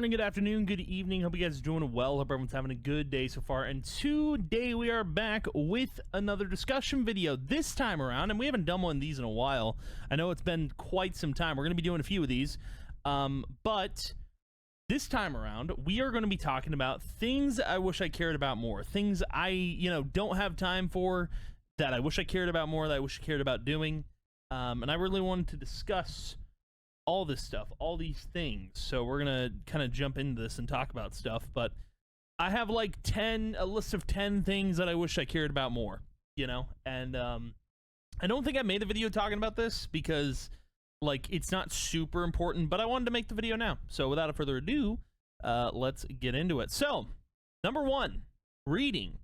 morning, good afternoon, good evening. Hope you guys are doing well. Hope everyone's having a good day so far. And today we are back with another discussion video this time around. And we haven't done one of these in a while. I know it's been quite some time. We're going to be doing a few of these. But this time around, we are going to be talking about things I wish I cared about more. Things I, don't have time for, that I wish I cared about more, that I wish I cared about doing. And I really wanted to discuss all this stuff, all these things. So we're gonna kind of jump into this and talk about stuff, but I have like a list of 10 things that I wish I cared about more, and I don't think I made the video talking about this because like it's not super important, but I wanted to make the video now. So without further ado, let's get into it. So number one, reading.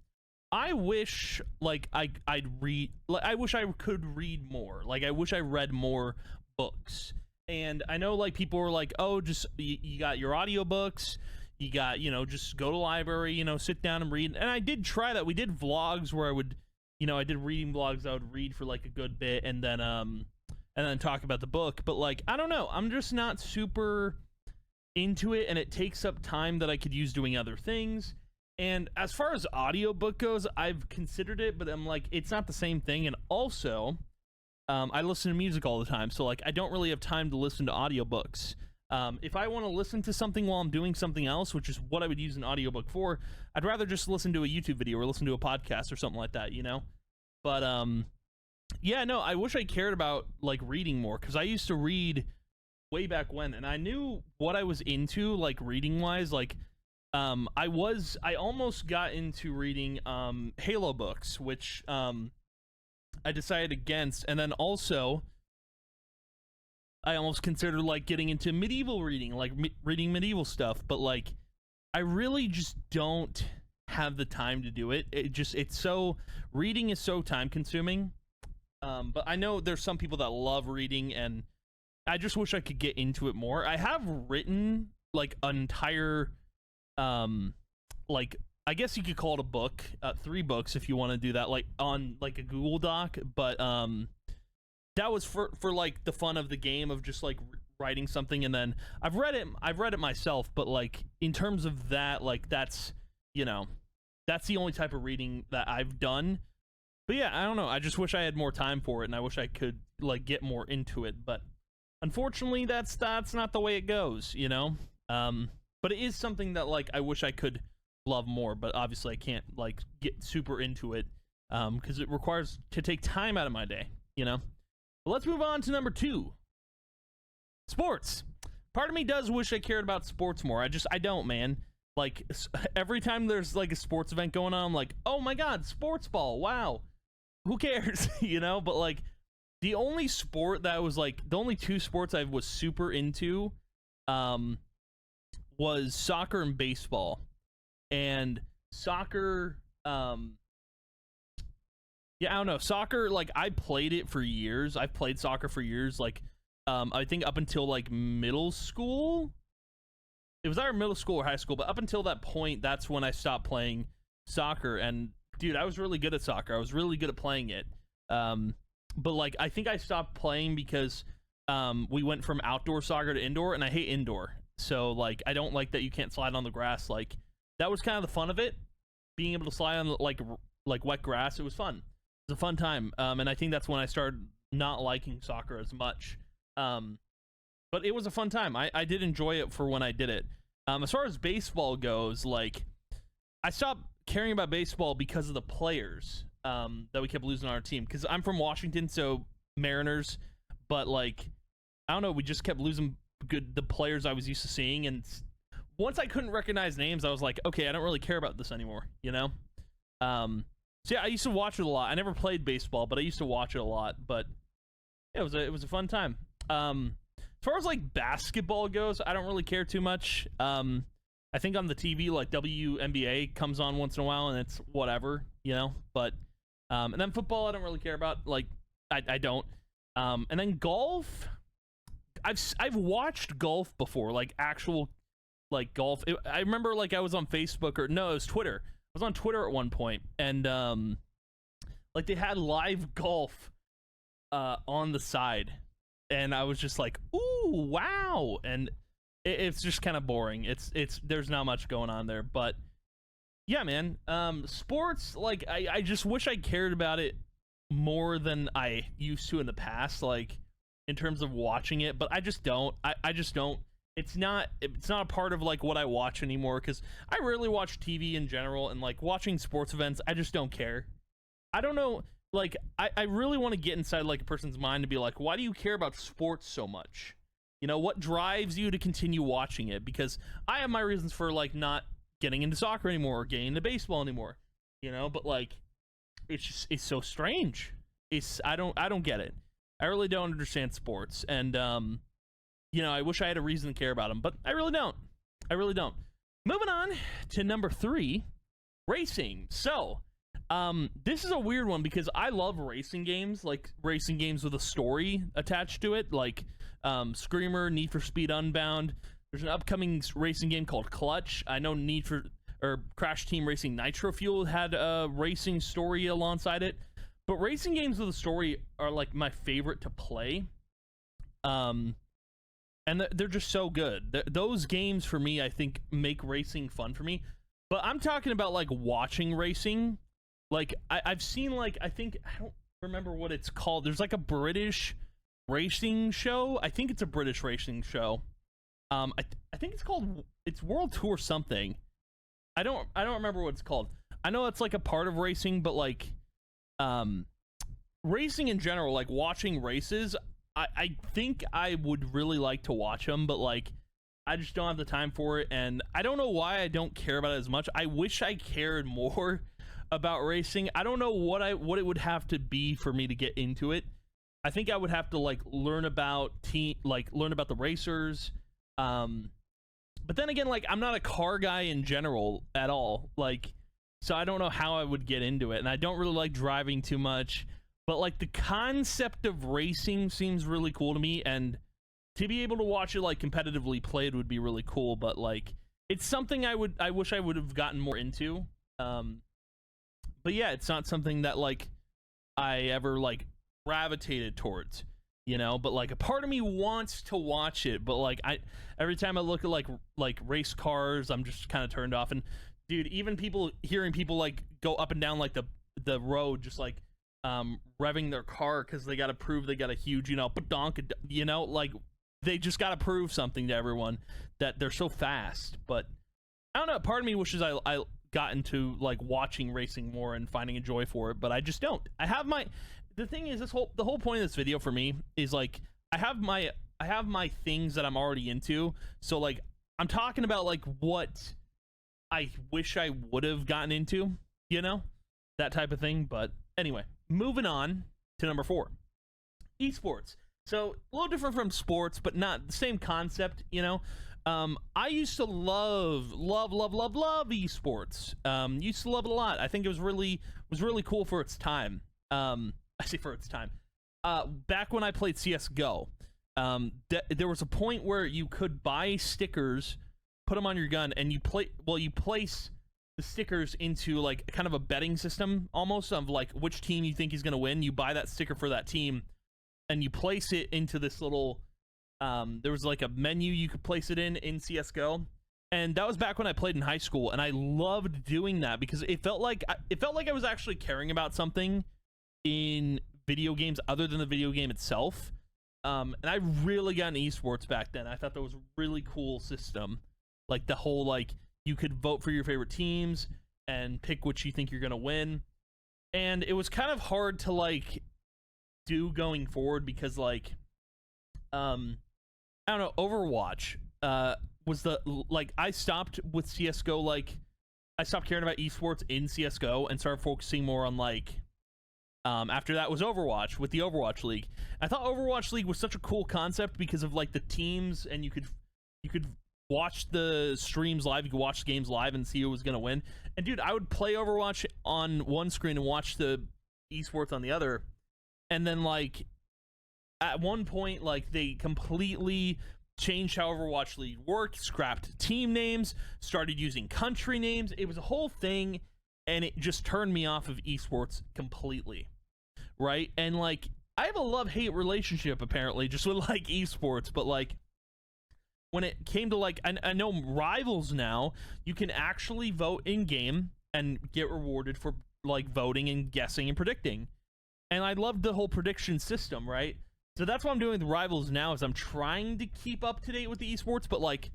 I wish like I'd read, like I wish I could read more. Like I wish I read more books. And I know like people were like, oh, just you got your audiobooks, you got, just go to the library, sit down and read. And I did try that. We did vlogs where I would, I did reading vlogs. I would read for like a good bit and then talk about the book. But like, I don't know, I'm just not super into it, and it takes up time that I could use doing other things. And as far as audiobook goes, I've considered it, but I'm like, it's not the same thing. And also, I listen to music all the time, so like I don't really have time to listen to audiobooks. If I want to listen to something while I'm doing something else, which is what I would use an audiobook for, I'd rather just listen to a YouTube video or listen to a podcast or something like that, But yeah, no, I wish I cared about like reading more, because I used to read way back when, and I knew what I was into, like reading wise. Like I almost got into reading Halo books, which I decided against. And then also I almost considered like getting into medieval reading, like reading medieval stuff, but like I really just don't have the time to do it. Reading is so time consuming. But I know there's some people that love reading, and I just wish I could get into it more. I have written like an entire like, I guess you could call it a book, 3 books if you want to do that, like on like a Google Doc. But that was for like the fun of the game of just like writing something. And then I've read it myself, but like in terms of that, like that's the only type of reading that I've done. But yeah, I don't know, I just wish I had more time for it, and I wish I could like get more into it. But unfortunately that's not the way it goes, but it is something that like I wish I could love more, but obviously I can't like get super into it because it requires to take time out of my day, But let's move on to number 2. Sports. Part of me does wish I cared about sports more. I don't, man. Like every time there's like a sports event going on, I'm like, oh my god, sports ball, wow, who cares? But like the only sport that was like, the only 2 sports I was super into was soccer and baseball. And soccer, yeah, I don't know. Soccer, like, I played it for years. I've played soccer for years. Like, I think up until, like, middle school. It was either middle school or high school, but up until that point, that's when I stopped playing soccer. And, dude, I was really good at soccer. I was really good at playing it. But, like, I think I stopped playing because we went from outdoor soccer to indoor, and I hate indoor. So, like, I don't like that you can't slide on the grass, like... That was kind of the fun of it, being able to slide on like wet grass. It was fun. It was a fun time, and I think that's when I started not liking soccer as much. But it was a fun time. I did enjoy it for when I did it. As far as baseball goes, like I stopped caring about baseball because of the players that we kept losing on our team. Because I'm from Washington, so Mariners, but like I don't know, we just kept losing the players I was used to seeing, and once I couldn't recognize names, I was like, okay, I don't really care about this anymore, So yeah, I used to watch it a lot. I never played baseball, but I used to watch it a lot. But yeah, it was a fun time. As far as like basketball goes, I don't really care too much. I think on the TV, like WNBA comes on once in a while, and it's whatever, But and then football, I don't really care about. Like I don't. And then golf, I've watched golf before, like actual. Like golf. I remember like I was on Facebook, or no, it was Twitter. I was on Twitter at one point, and like they had live golf on the side, and I was just like, ooh, wow. And it's just kind of boring. It's there's not much going on there, but yeah, man. Sports, like I just wish I cared about it more than I used to in the past, like in terms of watching it, but I just don't. I just don't. It's not a part of like what I watch anymore, because I rarely watch TV in general, and like watching sports events, I just don't care. I don't know, like I really want to get inside like a person's mind to be like, why do you care about sports so much? You know, what drives you to continue watching it? Because I have my reasons for like not getting into soccer anymore or getting into baseball anymore, you know, but like it's so strange. I don't get it. I really don't understand sports, and you know, I wish I had a reason to care about them, but I really don't. I really don't. Moving on to number 3, racing. So, this is a weird one because I love racing games, like racing games with a story attached to it, like Screamer, Need for Speed Unbound. There's an upcoming racing game called Clutch. I know Crash Team Racing Nitro Fuel had a racing story alongside it, but racing games with a story are like my favorite to play. And they're just so good. Those games for me, I think, make racing fun for me. But I'm talking about like watching racing. Like I've seen, like, I don't remember what it's called. There's like a British racing show. I think it's a British racing show. I think it's World Tour something. I don't remember what it's called. I know it's like a part of racing, but like racing in general, like watching races, I think I would really like to watch them, but like I just don't have the time for it, and I don't know why I don't care about it as much. I wish I cared more about racing. I don't know what it would have to be for me to get into it. I think I would have to like learn about the racers. But then again, like I'm not a car guy in general at all. Like, so I don't know how I would get into it, and I don't really like driving too much. But like the concept of racing seems really cool to me, and to be able to watch it like competitively played would be really cool. But like it's something I wish I would have gotten more into. But yeah, it's not something that like I ever like gravitated towards, you know. But like a part of me wants to watch it, but like every time I look at like race cars, I'm just kind of turned off. And dude, even hearing people like go up and down like the road, just like revving their car because they got to prove they got a huge, you know, like they just got to prove something to everyone that they're so fast. But I don't know, part of me wishes I got into like watching racing more and finding a joy for it, but I just don't. The thing is, the whole point of this video for me is like I have my things that I'm already into, so like I'm talking about like what I wish I would have gotten into, you know, that type of thing. But anyway, moving on to number 4, esports. So a little different from sports, but not the same concept, you know. I used to love esports. Used to love it a lot. I think it was really cool for its time. I say for its time. Back when I played CS:GO, there was a point where you could buy stickers, put them on your gun, and you place the stickers into like kind of a betting system almost of like which team you think is going to win. You buy that sticker for that team and you place it into this little there was like a menu you could place it in CS:GO, and that was back when I played in high school, and I loved doing that because it felt like I was actually caring about something in video games other than the video game itself. And I really got into esports back then. I thought that was a really cool system, like the whole like you could vote for your favorite teams and pick which you think you're gonna win. And it was kind of hard to like do going forward because like I don't know, Overwatch was I stopped with CS:GO, like I stopped caring about esports in CS:GO and started focusing more on like after that was Overwatch with the Overwatch League. I thought Overwatch League was such a cool concept because of like the teams, and you could watch the streams live, you could watch the games live and see who was gonna win. And dude, I would play Overwatch on one screen and watch the esports on the other. And then like at one point, like they completely changed how Overwatch League worked, scrapped team names, started using country names. It was a whole thing, and it just turned me off of esports completely, right? And like I have a love-hate relationship apparently just with like esports, but like when it came to like, I know Rivals now, you can actually vote in game and get rewarded for like voting and guessing and predicting. And I loved the whole prediction system, right? So that's what I'm doing with Rivals now, is I'm trying to keep up to date with the esports, but like,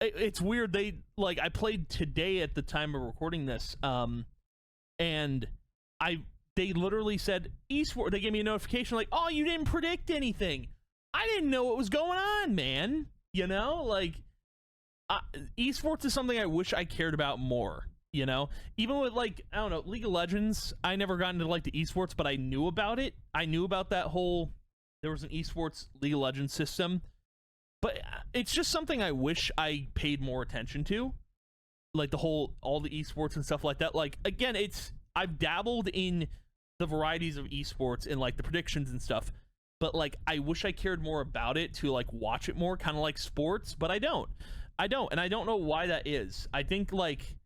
it's weird. They like, I played today at the time of recording this, and they literally said esports. They gave me a notification like, oh, you didn't predict anything. I didn't know what was going on, man. You know, like, esports is something I wish I cared about more. You know, even with like, I don't know, League of Legends, I never got into like the esports, but I knew about it. I knew about that whole, there was an esports League of Legends system, but it's just something I wish I paid more attention to, like the whole, all the esports and stuff like that. Like, again, I've dabbled in the varieties of esports and like the predictions and stuff, but like, I wish I cared more about it to like watch it more, kind of like sports, but I don't, and I don't know why that is. I think like,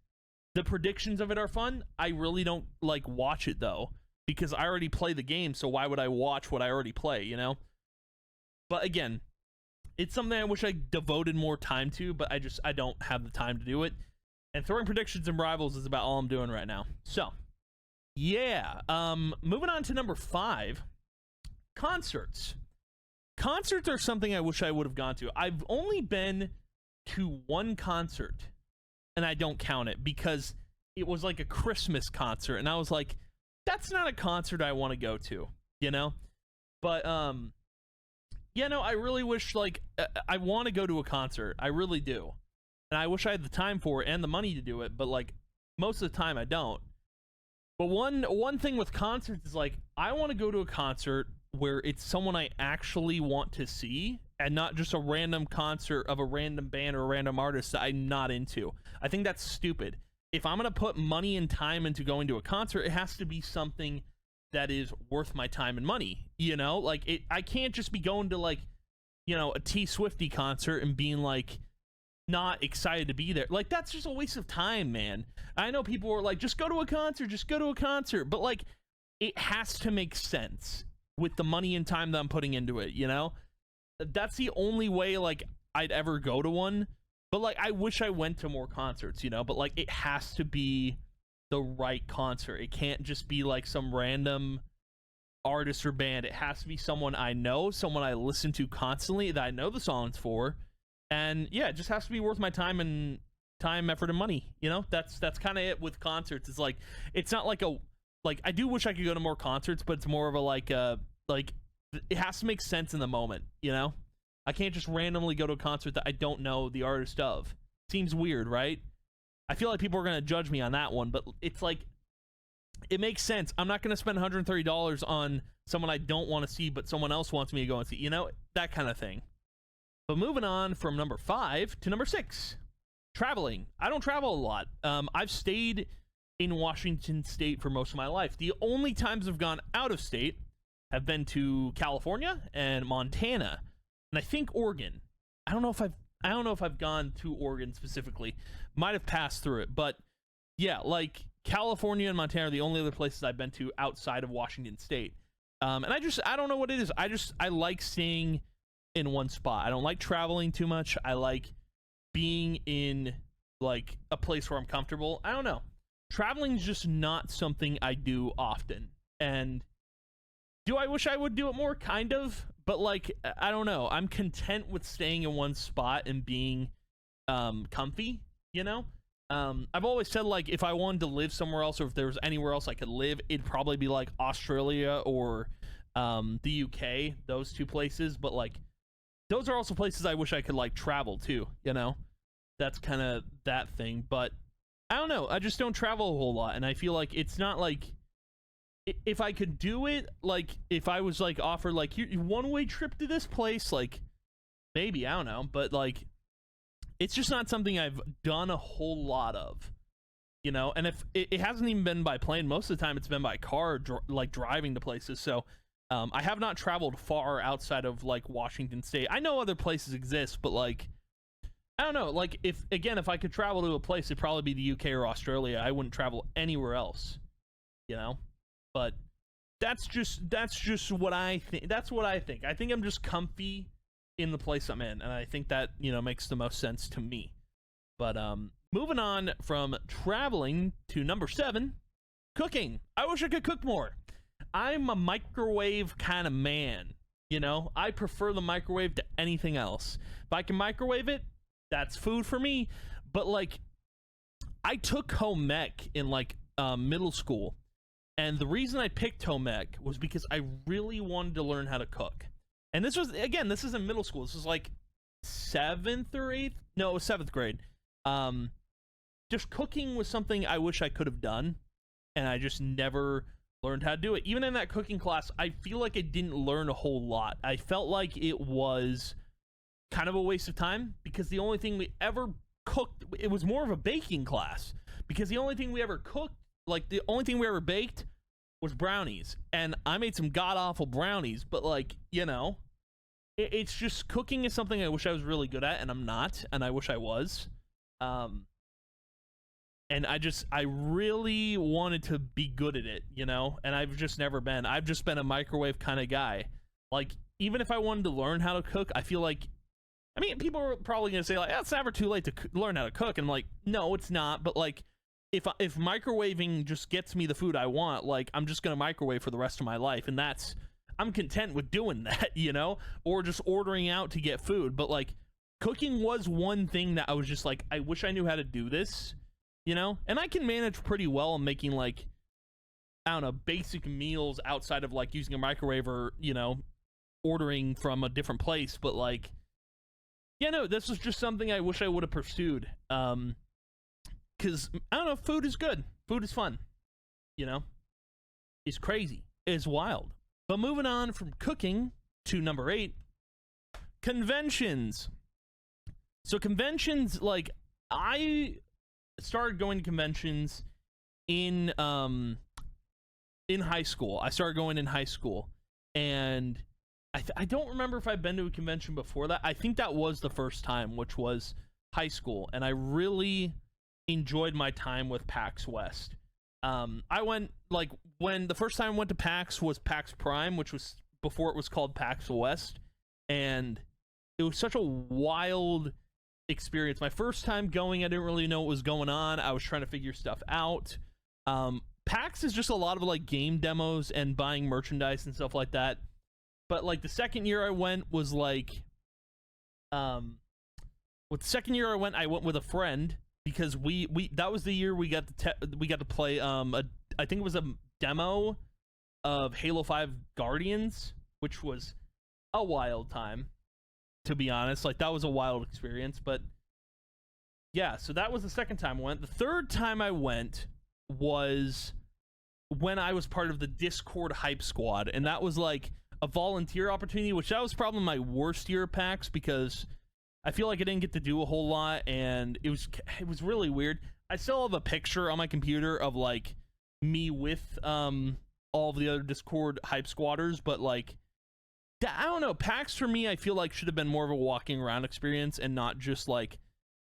the predictions of it are fun. I really don't like watch it though, because I already play the game, so why would I watch what I already play, you know? But again, it's something I wish I devoted more time to, but I don't have the time to do it. And throwing predictions and Rivals is about all I'm doing right now. So, yeah. Moving on to number 5, concerts. Concerts are something I wish I would have gone to. I've only been to one concert, and I don't count it because it was like a Christmas concert, and I was like, that's not a concert I want to go to, you know? But yeah, no, I really wish, like, I want to go to a concert. I really do. And I wish I had the time for it and the money to do it, but like, most of the time I don't. But one thing with concerts is like, I want to go to a concert where it's someone I actually want to see, and not just a random concert of a random band or a random artist that I'm not into. I think that's stupid. If I'm gonna put money and time into going to a concert, it has to be something that is worth my time and money, you know? Like, I can't just be going to like, you know, a T Swifty concert and being like not excited to be there. Like, that's just a waste of time, man. I know people are like, just go to a concert, but like, it has to make sense with the money and time that I'm putting into it, you know? That's the only way like I'd ever go to one. But like, I wish I went to more concerts, you know? But like, it has to be the right concert. It can't just be like some random artist or band. It has to be someone I know, someone I listen to constantly, that I know the songs for. And yeah, it just has to be worth my time, effort, and money, you know? That's kind of it with concerts. It's like, it's not like I do wish I could go to more concerts, but it's more of a like it has to make sense in the moment, you know? I can't just randomly go to a concert that I don't know the artist of. Seems weird, right? I feel like people are going to judge me on that one, but it's like, it makes sense. I'm not going to spend $130 on someone I don't want to see, but someone else wants me to go and see, you know? That kind of thing. But moving on from number 5 to number 6, traveling. I don't travel a lot. I've stayed in Washington State for most of my life. The only times I've gone out of state have been to California and Montana, and I think Oregon. I don't know if I've gone to Oregon specifically. Might have passed through it, but yeah, like California and Montana are the only other places I've been to outside of Washington State. And I don't know what it is. I like staying in one spot. I don't like traveling too much. I like being in like a place where I'm comfortable. I don't know. Traveling is just not something I do often. And do I wish I would do it more? Kind of. But like, I don't know. I'm content with staying in one spot and being comfy, you know? I've always said, like, if I wanted to live somewhere else, or if there was anywhere else I could live, it'd probably be like Australia or the UK, those two places. But like, those are also places I wish I could like travel to, you know? That's kind of that thing. But I don't know. I just don't travel a whole lot, and I feel like it's not like, if I could do it, like if I was like offered like one-way trip to this place, like maybe, I don't know, but like it's just not something I've done a whole lot of, you know? And if it hasn't even been by plane, most of the time it's been by car, like driving to places. So I have not traveled far outside of like Washington State. I know other places exist, but like, I don't know, like if I could travel to a place, it'd probably be the UK or Australia. I wouldn't travel anywhere else, you know? But that's just what I think. That's what I think. I think I'm just comfy in the place I'm in, and I think that, you know, makes the most sense to me. But moving on from traveling to number 7, cooking. I wish I could cook more. I'm a microwave kind of man, you know? I prefer the microwave to anything else. If I can microwave it, that's food for me. But like, I took home ec in like middle school, and the reason I picked home ec was because I really wanted to learn how to cook. And this was, again, this is in middle school. This was like 7th or 8th? No, it was 7th grade. Just cooking was something I wish I could have done, and I just never learned how to do it. Even in that cooking class, I feel like I didn't learn a whole lot. I felt like it was kind of a waste of time, because the only thing we ever cooked, it was more of a baking class, because the only thing we ever cooked, like the only thing we ever baked, was brownies. And I made some god-awful brownies, but like, you know, it's just, cooking is something I wish I was really good at, and I'm not, and I wish I was. And I really wanted to be good at it, you know, and I've just never been. I've just been a microwave kind of guy. Like, even if I wanted to learn how to cook, I feel like, I mean, people are probably going to say, like, it's never too late to learn how to cook. And I'm like, no, it's not. But like, if microwaving just gets me the food I want, like, I'm just going to microwave for the rest of my life. And I'm content with doing that, you know, or just ordering out to get food. But like, cooking was one thing that I was just like, I wish I knew how to do this, you know. And I can manage pretty well in making, like, I don't know, basic meals outside of like using a microwave or, you know, ordering from a different place. But like, yeah, no, this was just something I wish I would have pursued. Because, I don't know, food is good. Food is fun. You know? It's crazy. It's wild. But moving on from cooking to number 8, conventions. So conventions, like, I started going to conventions in high school. I started going in high school. And I don't remember if I've been to a convention before that. I think that was the first time, which was high school, and I really enjoyed my time with PAX West. I went, like, when the first time I went to PAX was PAX Prime, which was before it was called PAX West, and it was such a wild experience. My first time going, I didn't really know what was going on. I was trying to figure stuff out. PAX is just a lot of, like, game demos and buying merchandise and stuff like that. But like, the second year I went was like, with the second year I went with a friend, because we that was the year we got to play I think it was a demo of Halo 5 Guardians, which was a wild time, to be honest. Like, that was a wild experience. But yeah, so that was the second time I went. The third time I went was when I was part of the Discord Hype Squad, and that was like a volunteer opportunity, which that was probably my worst year of PAX, because I feel like I didn't get to do a whole lot, and it was really weird. I still have a picture on my computer of like me with all of the other Discord Hype Squatters, but like, I don't know, PAX for me, I feel like should have been more of a walking around experience and not just like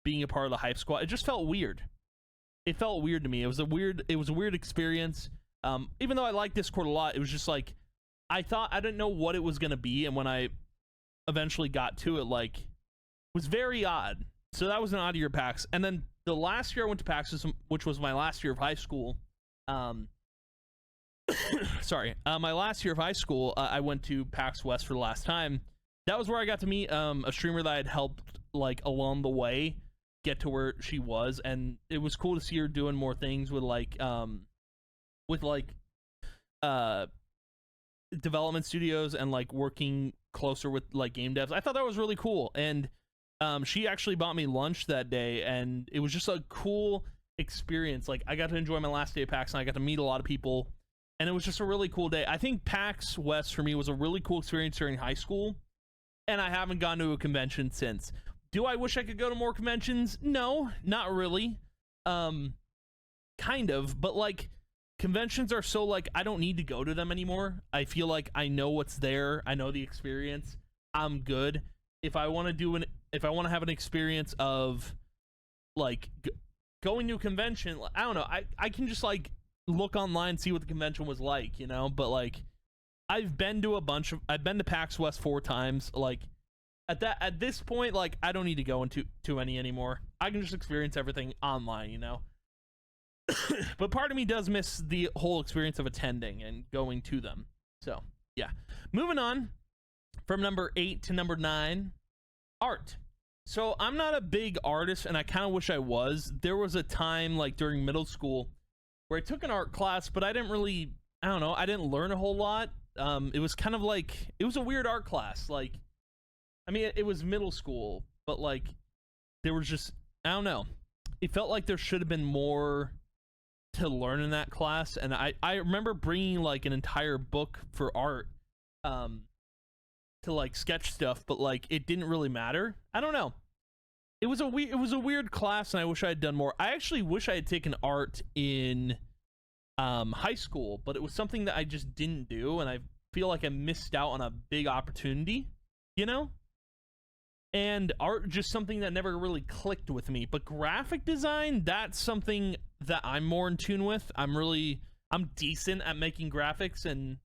being a part of the Hype Squad. It just felt weird. It felt weird to me. It was a weird experience. Even though I like Discord a lot, it was just like, I didn't know what it was going to be, and when I eventually got to it, like, it was very odd. So that was an odd year of PAX. And then the last year I went to PAX, which was my last year of high school, sorry, my last year of high school, I went to PAX West for the last time. That was where I got to meet a streamer that I had helped, like, along the way get to where she was, and it was cool to see her doing more things with, like, development studios and like working closer with like game devs. I thought that was really cool, and she actually bought me lunch that day, and it was just a cool experience. Like, I got to enjoy my last day of PAX, and I got to meet a lot of people, and it was just a really cool day. I think PAX West for me was a really cool experience during high school, and I haven't gone to a convention since. Do I wish I could go to more conventions? No, not really. Kind of, but like, conventions are so, like, I don't need to go to them anymore. I feel like I know what's there. I know the experience. I'm good. If I want to have an experience of like going to a convention, I don't know. I can just like look online, see what the convention was like, you know. But like, I've been to PAX West 4 times. Like, At this point, like, I don't need to go into too many anymore. I can just experience everything online, you know. But part of me does miss the whole experience of attending and going to them. So yeah, moving on from number 8 to number 9, art. So I'm not a big artist, and I kind of wish I was. There was a time, like during middle school, where I took an art class, but I didn't really, I don't know, I didn't learn a whole lot. It was kind of like, it was a weird art class. Like, I mean, it was middle school, but like, there was just, I don't know. It felt like there should have been more to learn in that class, and I remember bringing like an entire book for art, to like sketch stuff, but like it didn't really matter. I don't know. It was a weird class, and I wish I had done more. I actually wish I had taken art in high school, but it was something that I just didn't do, and I feel like I missed out on a big opportunity, you know? And art, just something that never really clicked with me. But graphic design, that's something that I'm more in tune with. I'm decent at making graphics and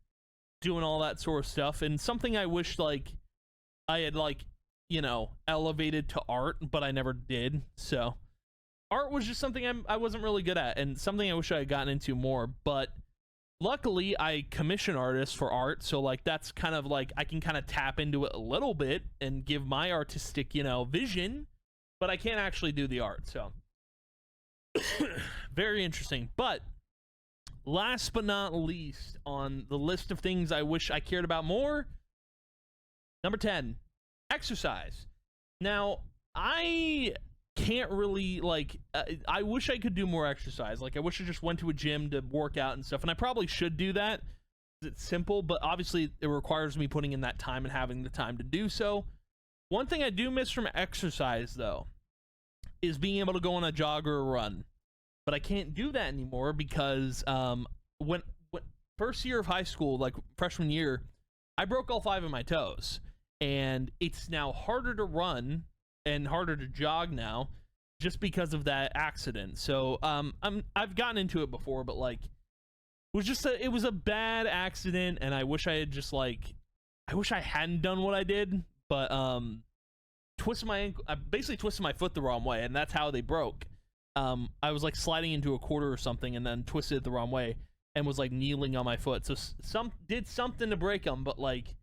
doing all that sort of stuff, and something I wish like I had, like, you know, elevated to art, but I never did. So art was just something I wasn't really good at, and something I wish I had gotten into more. But luckily I commission artists for art, so like that's kind of like I can kind of tap into it a little bit and give my artistic, you know, vision, but I can't actually do the art. So very interesting. But last but not least on the list of things I wish I cared about more, number 10, exercise. Now, I can't really, like, I wish I could do more exercise. Like, I wish I just went to a gym to work out and stuff, and I probably should do that. It's simple, but obviously it requires me putting in that time and having the time to do so. One thing I do miss from exercise, though, is being able to go on a jog or a run. But I can't do that anymore because when first year of high school, like freshman year, I broke all 5 of my toes, and it's now harder to run and harder to jog now just because of that accident. So I've gotten into it before, but like it was a bad accident, and I wish I had just like, I wish I hadn't done what I did, but twisted my ankle. I basically twisted my foot the wrong way, and that's how they broke. I was like sliding into a quarter or something, and then twisted it the wrong way and was like kneeling on my foot. So did something to break them, but like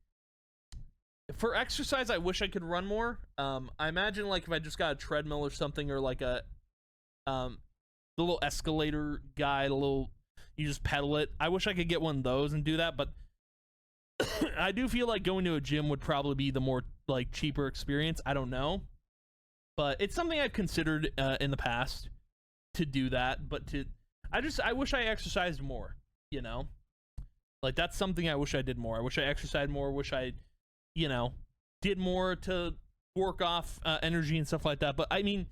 for exercise, I wish I could run more. I imagine like if I just got a treadmill or something, or like a the little escalator guy, you just pedal it. I wish I could get one of those and do that, but I do feel like going to a gym would probably be the more like cheaper experience. I don't know, but it's something I've considered in the past to do that. But I wish I exercised more, you know, like that's something I wish I did more. I wish I exercised more. Wish I, you know, did more to work off energy and stuff like that. But I mean,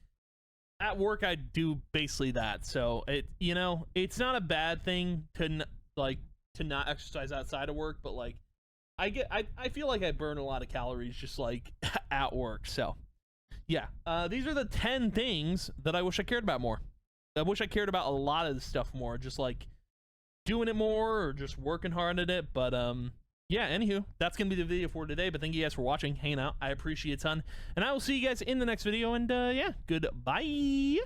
at work I do basically that, so it, you know, it's not a bad thing to not exercise outside of work, but like I feel like I burn a lot of calories just like at work. So yeah, these are the 10 things that I wish I cared about more. I wish I cared about a lot of the stuff more, just like doing it more or just working hard at it. But yeah, anywho, that's gonna be the video for today. But thank you guys for watching, hanging out. I appreciate it a ton, and I will see you guys in the next video. And yeah, goodbye.